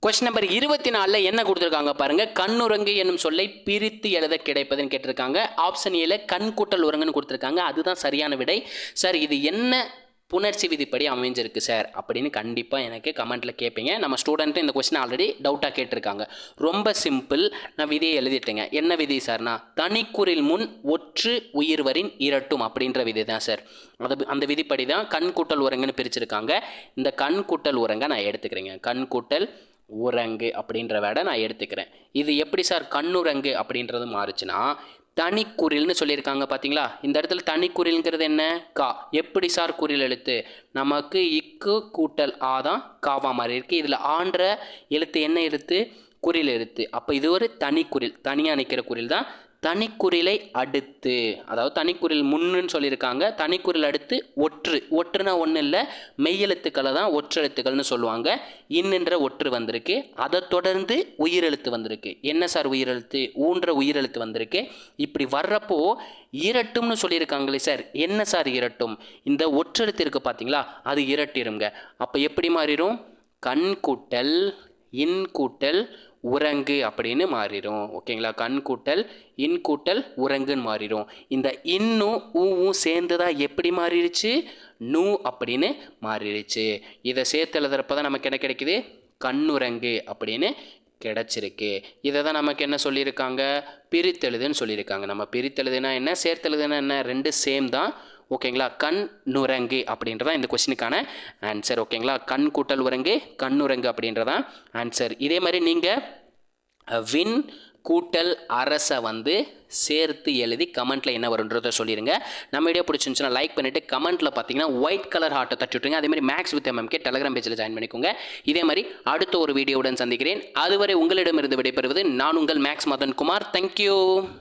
Question number 24 என்ன கொடுத்துருக்காங்க பாருங்க. கண்ணுரங்கு என்னும் சொல்லை பிரித்து எழுத கிடைப்பதுன்னு கேட்டிருக்காங்க. ஆப்ஷன் ஏல கண் கூட்டல் உரங்குன்னு கொடுத்துருக்காங்க. அதுதான் சரியான விடை. சார் இது என்ன புணர்ச்சி விதிப்படி அமைஞ்சிருக்கு சார் அப்படின்னு கண்டிப்பாக எனக்கு கமெண்ட்டில் கேட்பீங்க. நம்ம ஸ்டூடெண்ட்டு இந்த கொஸ்டின் ஆல்ரெடி டவுட்டாக கேட்டிருக்காங்க. ரொம்ப சிம்பிள், நான் விதியை எழுதிட்டேங்க. என்ன விதி சார்னா தனிக்குறில் முன் ஒற்று உயிர்வரின் இரட்டும் அப்படின்ற விதி தான் சார். அந்த விதிப்படி தான் கண் கூட்டல் உரங்குன்னு பிரிச்சிருக்காங்க. இந்த கண் கூட்டல் உரங்கை நான் எடுத்துக்கிறேங்க. கண் கூட்டல் உரங்கு அப்படின்ற வேடை நான் எடுத்துக்கிறேன். இது எப்படி சார் கண்ணுரங்கு அப்படின்றது மாறுச்சுன்னா தனிக்குறில்னு சொல்லியிருக்காங்க பார்த்தீங்களா. இந்த இடத்துல தனிக்குறில்ங்கிறது என்ன? கா. எப்படி சார் குறில் எழுத்து? நமக்கு இக்கு கூட்டல் ஆ தான் காவா மாதிரி இருக்குது. இதில் ஆன்ற எழுத்து என்ன எழுத்து? குறில் எழுத்து. அப்போ இது ஒரு தனிக்குறில், தனியாக நிற்கிற குறில் தான். தனிக்குறிலை அடுத்து, அதாவது தனிக்குறில் முன்னுன்னு சொல்லியிருக்காங்க. தனிக்குறில் அடுத்து ஒற்று. ஒற்றுனா ஒன்றும் இல்லை, மெய்யெழுத்துக்களை தான் ஒற்றெழுத்துக்கள்னு சொல்லுவாங்க. இன்னென்ற ஒற்று வந்திருக்கு. அதை தொடர்ந்து உயிரெழுத்து வந்திருக்கு. என்ன சார் உயிரெழுத்து? ஊன்ற உயிரெழுத்து வந்திருக்கு. இப்படி வர்றப்போ இரட்டும்னு சொல்லியிருக்காங்களே சார். என்ன சார் இரட்டும்? இந்த ஒற்றெழுத்து இருக்குது பார்த்தீங்களா, அது இரட்டிருங்க. அப்போ எப்படி மாறிடும்? கண் கூட்டல் இன் கூட்டல் உரங்கு அப்படின்னு மாறிடும். ஓகேங்களா? கண் கூட்டல் இன் கூட்டல் உரங்குன்னு மாறிடும். இந்த இன்னும் ஊவும் சேர்ந்துதான் எப்படி மாறிடுச்சு? நூ அப்படின்னு மாறிடுச்சு. இதை சேர்த்து எழுதுறப்ப தான் நமக்கு என்ன கிடைக்குது? கண்ணுரங்கு அப்படின்னு கிடச்சிருக்கு. இதை தான் நமக்கு என்ன சொல்லியிருக்காங்க? பிரித்தெழுதுன்னு சொல்லியிருக்காங்க. நம்ம பிரித்தெழுதுனா என்ன, சேர்த்தெழுதுனா என்ன, ரெண்டு சேம் தான். ஓகேங்களா? கண் நுரங்கு அப்படின்றதான் இந்த கொஸ்டினுக்கான ஆன்சர். ஓகேங்களா? கண் கூட்டல் உரங்கு கண்ணுரங்கு அப்படின்றதான் ஆன்சர். இதே மாதிரி நீங்கள் வின் கூட்டல் அரசை சேர்த்து எழுதி கமெண்ட்டில் என்ன வருன்றதை சொல்லிடுங்க. நம்ம வீடியோ பிடிச்சிருந்துச்சுன்னா லைக் பண்ணிவிட்டு கமெண்ட்டில் பார்த்தீங்கன்னா ஒயிட் கலர் ஹார்ட்டை தட்டி விட்டுருங்க. அதேமாதிரி மேக்ஸ் வித் எம்எம்கே டெலிகிராம் பேஜில் ஜாயின் பண்ணிக்கோங்க. இதே மாதிரி அடுத்த ஒரு வீடியோவுடன் சந்திக்கிறேன். அதுவரை உங்களிடமிருந்து விடைபெறுவது நான் உங்கள் மேக்ஸ் மதன் குமார். தேங்க்யூ.